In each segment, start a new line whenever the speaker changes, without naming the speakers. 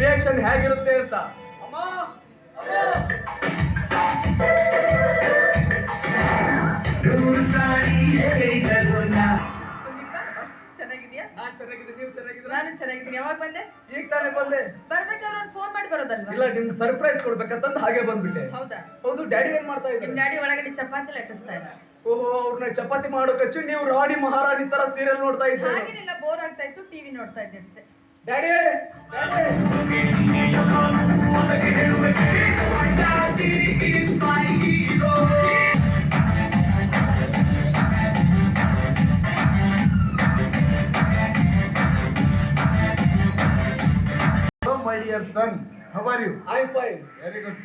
Reaction ಹೇಗಿರುತ್ತೆ ಅಂತ. ಅಮ್ಮ
ಚೆನ್ನಾಗಿದ್ಯಾ?
ನಾನ್ ಚೆನ್ನಾಗಿದ್ದೀನಿ, ನೀವು ಚೆನ್ನಾಗಿದ್ದೀರಾ?
ನಾನು ಚೆನ್ನಾಗಿದ್ದೀನಿ. ಯಾವಾಗ ಬಂದೆ?
ಈಗ ತಾನೇ ಬಂದೆ.
ಬರ್ಬೇಕಾದ್ರೆ ಒಂದು ಫೋನ್ ಮಾಡಿ ಬರೋದಲ್ವಾ?
ಇಲ್ಲ, ನಿಮ್ಗೆ ಸರ್ಪ್ರೈಸ್ ಕೊಡ್ಬೇಕಂತ ಹಾಗೆ ಬಂದ್ಬಿಟ್ಟೆ.
ಹೌದಾ?
ಹೌದು, ಡ್ಯಾಡಿ ಏನ್ ಮಾಡ್ತಾ
ನಿಮ್
ಇದ್ದಾರೆ?
ಡ್ಯಾಡಿ ಒಳಗಡೆ ಚಪಾತಿ ಲಟ್ಟಿಸ್ತಾ ಇದ್ದಾರೆ.
ಓಹೋ, ಅವ್ರನ್ನ ಚಪಾತಿ ಮಾಡೋ ಕಚ್ಚು ನೀವು ರಾಣಿ ಮಹಾರಾಣಿ ತರ ಸೀರಿಯಲ್ ನೋಡ್ತಾ ಇದ್ದೀರಿ.
ಹಾಗೇನಿಲ್ಲ, ಬೋರ್ ಆಗ್ತಾ ಇತ್ತು, ಟಿವಿ ನೋಡ್ತಾ ಇದ್ದೆ ಅಷ್ಟೇ.
Daddy
My dear son, how are you?
I fine.
Very good.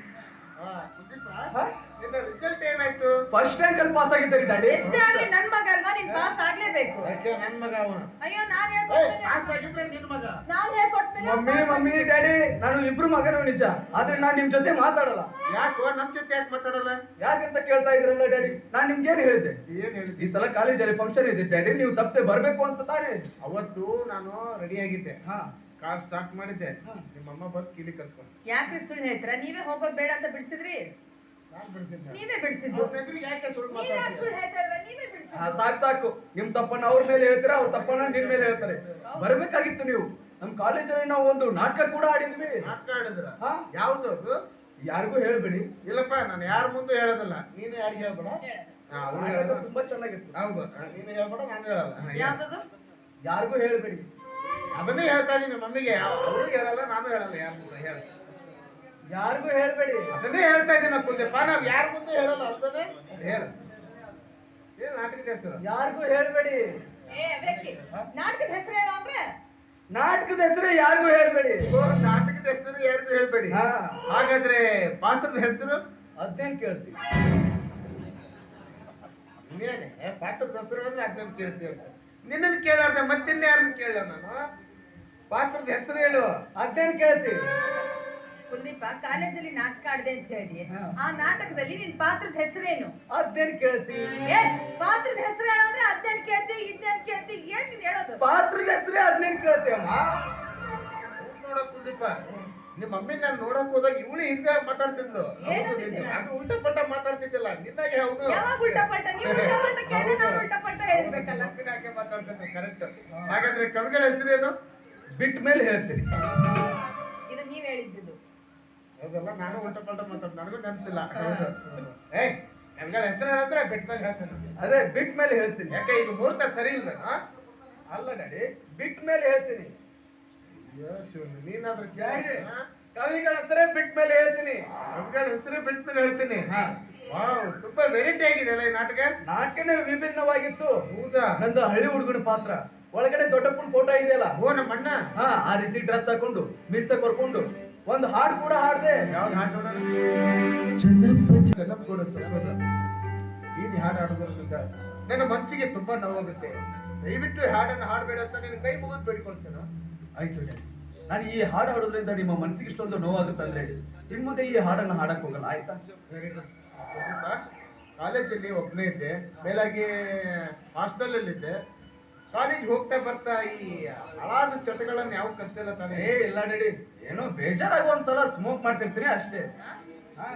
Result ಏನಾಯ್ತು?
ಫಸ್ಟ್ ರ್ಯಾಂಕ್ ಅಲ್ಲಿ ಪಾಸ್ ಆಗಿದ್ದೀರಿ ಡ್ಯಾಡಿ.
ಎಷ್ಟೇ ಆಗ್ಲಿ ನನ್ ಮಗ ಅಲ್ವಾ, ನೀನ್ ಪಾಸ್ ಆಗ್ಲೇಬೇಕು.
ಯಾಕೆ ನನ್ ಮಗ ಅವನು?
ಅಯ್ಯೋ ನಾನ್
ಪಾಸ್ ಆಗಿದ್ರೆ ನಿನ್ ಮಗ.
ಮಮ್ಮಿ ಡ್ಯಾಡಿ, ನಾನು ಇಬ್ರು ಮಗನೂ ನಿಜ, ಆದ್ರೆ ನಾನ್ ನಿಮ್ ಜೊತೆ ಮಾತಾಡಲ್ಲ.
ಯಾಕೋ ನಮ್ ಜೊತೆ ಯಾಕೆ ಮಾತಾಡಲ್ಲ?
ಯಾಕಂತ ಕೇಳ್ತಾ ಇದ್ರಲ್ಲ ಡ್ಯಾಡಿ, ನಾನ್ ನಿಮ್ಗೆ ಏನ್ ಹೇಳಿದೆ?
ಏನ್ ಹೇಳಿದ್ವಿ?
ಈ ಸಲ ಕಾಲೇಜಲ್ಲಿ ಫಂಕ್ಷನ್ ಇದೆ ಡ್ಯಾಡಿ, ನೀವು ತಪ್ಪದೆ ಬರ್ಬೇಕು ಅಂತ ತಾನೇ.
ಅವತ್ತು ನಾನು ರೆಡಿ ಆಗಿದ್ದೆ,
ಹಾ
ಕಾರ್ ಸ್ಟಾರ್ಟ್ ಮಾಡಿದ್ದೆ, ನಿಮ್ಮಮ್ಮ ಬಂದು ಕೀಲಿ ಕರ್ಸ್ಕೊಂಡು.
ಯಾಕೆ ಸುಳ್ಳು ಹೇಳ್ತೀರಾ? ನೀವೇ ಹೋಗೋದ್ ಬೇಡ ಅಂತ ಬಿಡ್ಸಿದ್ರಿ.
ನಾನ್ ಬಿಡ್ಸಿದ್ದೆ.
ನೀವೇ ಬಿಡ್ಸಿದ್ದು.
ಅವ್ರ ಎದುರು ಯಾಕೆ ಸುಳ್ಳು
ನೀವ್ ಯಾಕೆ
ಮಾತಾಡ್ತೀಯ?
ಸುಳ್ಳು ಹೇಳ್ತಾ ಇಲ್ವಾ? ನೀವೇ ಬಿಡ್ಸಿದ್ದು.
ಸಾಕು, ನಿಮ್ ತಪ್ಪನ್ನ ಅವ್ರ ಮೇಲೆ ಹೇಳ್ತೀರಾ, ಅವ್ರ ತಪ್ಪನ್ನ ನಿನ್ ಮೇಲೆ ಹೇಳ್ತಾರೆ. ಬರ್ಬೇಕಾಗಿತ್ತು ನೀವು. ನಮ್ ಕಾಲೇಜಲ್ಲಿ ನಾವು ಒಂದು ನಾಟಕ ಕೂಡ ಆಡಿದ್ವಿ.
ಮಾತಾಡಿದ್ರ?
ಹಾ?
ಯಾವ್ದು ಅದು?
ಯಾರಿಗೂ ಹೇಳ್ಬೇಡಿ.
ಇಲ್ಲಪ್ಪ, ನಾನು ಯಾರ ಮುಂದೆ ಹೇಳೋದಿಲ್ಲ. ನೀನು ಯಾರಿಗೆ ಹೇಳ್ಬೇಡ. ಹಾ, ಅವ್ರು
ನಾಟಕ
ಹೇಳೋದು.
ತುಂಬಾ ಚೆನ್ನಾಗಿತ್ತು.
ಹೌದು, ನೀನು ಹೇಳ್ಬೇಡ, ನಾನು ಹೇಳಲ್ಲ. ಹಾ, ಹೇಳು.
ಯಾವ್ದದು?
ಯಾರಿಗೂ ಹೇಳ್ಬೇಡಿ.
ಅದನ್ನೇ ಹೇಳ್ತಾ ಇದೀನಿ ಮಮ್ಮಿಗೆ. ಅವ್ರಿಗೆ ಹೇಳಲ್ಲ, ನಾನು ಹೇಳಲ್ಲ. ಯಾರ ಮುಂದೆ ಹೇಳ?
ಯಾರಿಗೂ ಹೇಳ್ಬೇಡಿ.
ಅದನ್ನೇ ಹೇಳ್ತಾ ಇದ್ದೀನಿ ಕುಂದೆಪ್ಪ, ನಾವ್ ಯಾರ ಮುಂದೆ ಹೇಳಲ್ಲ. ಅದನ್ನೇ ಹೇಳ. ಏನ್ ನಾಟಕದ ಹೆಸರು?
ಯಾರಿಗೂ ಹೇಳ್ಬೇಡಿ.
ಏ ವ್ಯಕ್ತಿ, ನಾಟಕದ ಹೆಸರು ಹೇಳು ಅಂದ್ರೆ
ನಾಟಕದ ಹೆಸರು ಯಾರಿಗೂ ಹೇಳ್ಬೇಡಿ.
ಓ, ನಾಟಕದ ಹೆಸರು ಯಾರಿಗೂ ಹೇಳ್ಬೇಡಿ.
ಹಾ.
ಹಾಗಾದ್ರೆ ಪಾತ್ರದ ಹೆಸರು?
ಅದೇನ್ ಕೇಳ್ತೀವಿ?
ಇನ್ನೇನೆ ಪಾತ್ರದ ಹೆಸರು ಅಂದ್ರೆ ಅದನ್ನ ಕೇಳ್ತೀವಿ ಅಂತ. ನಿನ್ನನ್ನು ಕೇಳಾರ್ದೆ ಮತ್ತಿನ್ನ ಯಾರನ್ನ ಕೇಳ ನಾನು? ಪಾತ್ರದ ಹೆಸರು ಹೇಳು.
ಅದೇನ್ ಕೇಳ್ತೀವಿ?
ಕುಲ್ದೀಪ, ಕಾಲೇಜಲ್ಲಿ ನಾಟಕ ಆಡಿದೆ ಅಂತ ಹೇಳಿ,
ಹಾ.
ಆ ನಾಟಕದಲ್ಲಿ ನಿನ್ ಪಾತ್ರದ ಹೆಸರೇನು?
ಅದೇನ್ ಕೇಳ್ತೀವಿ?
ಏ, ಪಾತ್ರದ ಹೆಸರು ಹೇಳಂದ್ರೆ ಅದೇನ್ ಕೇಳ್ತಿ, ಇದೇನ್ ಕೇಳ್ತಿ, ಏನ್ ನೀನ್ ಹೇಳೋದು?
ಪಾತ್ರದ ಹೆಸರೇ ಅದೇನ್ ಕೇಳ್ತೀವಮ್ಮ?
ನೋಡಕ್ ಕುಲ್ದೀಪ, ನಿಮ್ಮ ಮಮ್ಮಿ ನಾನು ನೋಡಕ್ ಹೋದಾಗ ಇವಳು ಹಿಂಗ ಮಾತಾಡ್ತಿದ್ಲು. ಅದು ಉಲ್ಟಾ ಪಲ್ಟಾ ಮಾತಾಡ್ತಿದ್ದಿಲ್ಲ. ನಿನ್ನಾಗೆ ಹೌದು.
ಯಾವಾಗ ಉಲ್ಟಾ ಪಲ್ಟಾ? ನೀವು ಉಲ್ಟಾ ಪಲ್ಟಾ ಕೇಳಿದ್ರೆ ನಾನು ಉಲ್ಟಾ ಪಲ್ಟಾ ಹೇಳ್ಬೇಕಲ್ಲ.
ಮಮ್ಮಿನ ಹಾಗೆ ಮಾತಾಡ್ತಿದ್ದೆ. ಕರೆಕ್ಟ್. ಹಾಗಾದ್ರೆ ಕವಿಗಳ ಹೆಸರೇನು?
ಬಿಟ್ಟ ಮೇಲೆ ಹೇಳ್ತೀವಿ.
ಇದು ನೀವ್ ಹೇಳಿದ್ದು.
ಹೌದಲ್ಲ, ನಾನು ಉಲ್ಟಾ ಪಲ್ಟಾ ಮಾತಾಡ್, ನನಗೂ ನೆನ್ಪಿಲ್ಲ. ಏಯ್, ಕವಿಗಳ ಹೆಸರು ಹೇಳಿದ್ರೆ ಬಿಟ್ಟ ಮೇಲೆ ಹೇಳ್ತೇನೆ.
ಅದೇ ಬಿಟ್ಟ ಮೇಲೆ ಹೇಳ್ತೀನಿ.
ಯಾಕೆ ಈಗ ಮುಹೂರ್ತ ಸರಿ ಇಲ್ಲ?
ಅಲ್ಲ ಡ್ಯಾಡಿ, ಬಿಟ್ಟ ಮೇಲೆ ಹೇಳ್ತೀನಿ.
ನೀನಾದ್ರೂ
ಡ್ಯಾಡಿ, ಕವಿಗಳ ಹೆಸರೇ ಬಿಟ್ಟ ಮೇಲೆ ಹೇಳ್ತೀನಿ.
ಕವಿಗಳ ಹೆಸರೇ ಬಿಟ್ಟ ಮೇಲೆ ಹೇಳ್ತೀನಿ.
ಹಾ.
ವಾವ್, ತುಂಬಾ ವೆರೈಟಿ ಆಗಿದೆ ಅಲ್ಲ ಈ ನಾಟಕ.
ನಾಟಕನೇ ವಿಭಿನ್ನವಾಗಿತ್ತು.
ಹೌದಾ?
ನಂದು ಹಳ್ಳಿ ಹುಡುಗನ ಪಾತ್ರ. ಒಳಗಡೆ ದೊಡ್ಡಪ್ಪನ ಫೋಟೋ ಇದೆಯಲ್ಲ,
ಓ, ನಮ್ಮ ಅಣ್ಣ.
ಹಾ, ಆ ರೀತಿ ಡ್ರೆಸ್ ಹಾಕೊಂಡು ಮೀಸ ಕೊರ್ಕೊಂಡು ಒಂದು ಹಾಡು ಕೂಡ ಹಾಡ್ದೆ.
ಯಾವ್ದು ಹಾಡು? ಚೆನ್ನಪ್ಪಗೌಡ ಸಂಪದ. ಈ ಹಾಡು ಹಾಡೋದ್ರಿಂದ ನನ್ನ ಮನಸ್ಸಿಗೆ ತುಂಬಾ ನೋವಾಗುತ್ತೆ. ದಯವಿಟ್ಟು ಈ ಹಾಡನ್ನು ಹಾಡಬೇಡ ಅಂತ ನಿನ್ನ ಕೈ ಮುಗಿದು ಬೇಡಿಕೊಳ್ತೇನೆ.
ಆಯ್ತು ಡ್ಯಾಡಿ, ನಾನು ಈ ಹಾಡು ಹಾಡೋದ್ರಿಂದ ನಿಮ್ಮ ಮನಸ್ಸಿಗೆ ಇಷ್ಟೊಂದು ನೋವಾಗುತ್ತಂದ್ರೆ ಇನ್ ಮುಂದೆ ಈ ಹಾಡನ್ನ ಹಾಡಕ್ ಹೋಗಲ್ಲ, ಆಯ್ತಾ?
Very good. ಕಾಲೇಜಲ್ಲಿ ಒಬ್ಬನೇ ಇದ್ದೆ, ಮೇಲಾಗಿ ಹಾಸ್ಟೆಲಲ್ಲಿದ್ದೆ. ಕಾಲೇಜ್ ಹೋಗ್ತಾ ಬರ್ತಾ ಈ ಹಳಾದ ಚಟಗಳನ್ನ ಯಾವ ಕಲ್ತಿಲ್ಲ ತಾನೇ?
ಇಲ್ಲ ಡ್ಯಾಡಿ, ಏನೋ ಬೇಜಾರಾಗಿ ಒಂದ್ಸಲ ಸ್ಮೋಕ್ ಮಾಡ್ತಿರ್ತೀನಿ ಅಷ್ಟೇ.
ಹಾ,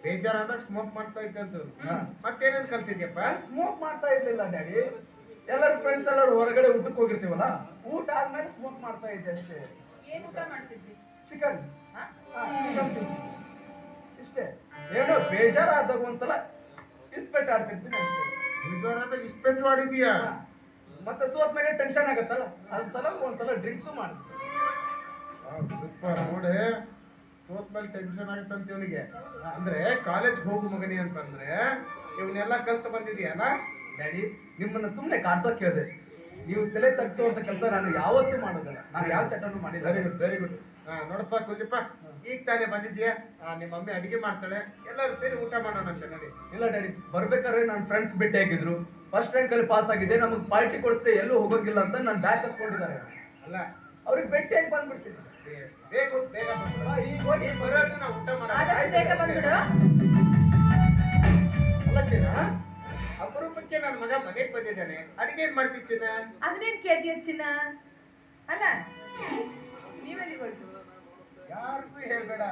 ಬೇಜಾರಾದಾಗ ಸ್ಮೋಕ್ ಮಾಡ್ತಾ ಇದ್ದಂತ.
ಹಾ.
ಮತ್ತೇನೇನ್ ಕಲ್ತಿದ್ಯಪ್ಪ?
ಸ್ಮೋಕ್ ಮಾಡ್ತಾ ಇರ್ಲಿಲ್ಲ ಡ್ಯಾಡಿ. ಎಲ್ಲರೂ ಫ್ರೆಂಡ್ಸ್ ಎಲ್ಲರೂ ಹೊರಗಡೆ ಊಟಕ್ಕೆ ಹೋಗಿರ್ತೀವಲ್ಲ, ಊಟ ಆದ್ಮೇಲೆ ಸ್ಮೋಕ್ ಮಾಡ್ತಾ ಇದ್ದೆ ಅಷ್ಟೇ.
ಏನ್ ಊಟ ಮಾಡ್ತಿದ್ವಿ?
ಚಿಕನ್.
ಹಾ?
ಇಷ್ಟೇ. ಏನೋ ಬೇಜಾರಾದಾಗ ಒಂದ್ಸಲ ಇಸ್ಪೆಟ್ ಆಡ್ತಿರ್ತೀನಿ ಅಷ್ಟೇ.
ಬೇಜಾರಾದಾಗ ಇಸ್ಪೆಟ್ ಮಾಡಿದ್ಯಾ?
ಮತ್ತೆ ಸೋತ್ ಮೇಲೆ ಟೆನ್ಷನ್ ಆಗತ್ತಲ್ಲ, ಅದ್ಸಲ ಒಂದ್ಸಲ ಡ್ರಿಂಕ್ಸು ಮಾಡ್ತೀನಿ.
ನೋಡಿ, ಸೋತ್ ಮೇಲೆ ಟೆನ್ಷನ್ ಆಗುತ್ತಂತ ಇವನಿಗೆ. ಅಂದ್ರೆ ಕಾಲೇಜ್ ಹೋಗು ಮಗನಿ ಅಂತಂದ್ರೆ ಇವನ್ನೆಲ್ಲ ಕಲ್ತು ಬಂದಿದ್ಯಾನ?
ಡ್ಯಾಡಿ, ನಿಮ್ಮನ್ನ ಸುಮ್ಮನೆ ಕಾಡ್ಸೋಕ್ ಕೇಳಿದೆ. ನೀವು ತಲೆ ತಗ್ಸುವಂತ ಕೆಲಸ ನಾನು ಯಾವತ್ತೂ ಮಾಡೋದಿಲ್ಲ. ನಾನು ಯಾವ ಚಟನೂ ಮಾಡಿಲ್ಲ.
Very good, very good. ನೋಡಪ್ಪ ಕುಲ್ದೀಪ, ಈಗ ತಾನೇ ಬಂದಿದ್ಯಾ? ನಿಮ್ಮ ಮಮ್ಮಿ ಅಡಿಗೆ ಮಾಡ್ತಾಳೆ, ಎಲ್ಲರೂ ಸೇರಿ ಊಟ ಮಾಡೋಣ ಅಂತ ನೋಡಿ.
ಇಲ್ಲ ಡ್ಯಾಡಿ, ಬರ್ಬೇಕಾದ್ರೆ ನನ್ನ ಫ್ರೆಂಡ್ಸ್ ಭೇಟಿ ಆಗಿದ್ರು. ಫಸ್ಟ್ ರ್ಯಾಂಕ್ ಅಲ್ಲಿ ಪಾಸ್ ಆಗಿದೆ, ನಮಗೆ ಪಾರ್ಟಿ ಕೊಡ್ತೆ ಎಲ್ಲೂ ಹೋಗೋಂಗಿಲ್ಲ ಅಂತ ನಾನು ಬ್ಯಾಗ್ ತಗೊಂಡಿದ್ದಾರೆ.
ಅಲ್ಲ,
ಅವ್ರಿಗೆ ಭೇಟಿಯಾಗಿ ಬಂದ್ಬಿಡ್ತೀನಿ.
ಬೇಗ ಬೇಗ
ಈಗ ಹೋಗಿ
ಬರೋದು ನಾವು ಊಟ
ಆದಷ್ಟು ಬೇಗ ಬಂದ್ಬಿಡು.
ಅಲ್ಲತ್ತಿನ ಅಪರೂಪಕ್ಕೆ ನನ್ನ ಮಗ ಮನೆಗೆ ಬಂದಿದ್ದಾನೆ, ಅಡಿಗೆ ಏನ್ ಮಾಡ್ತಿರ್ತೀನ?
ಅದನ್ನೇನ್ ಕೇಳ್ತೀಯ ಚಿನ್ನ? ಅಲ್ಲ, ನೀವೆಲ್ಲಿಗೆ ಹೋಯ್ತು?
ಯಾರಿಗೂ ಹೇಳ್ಬೇಡ.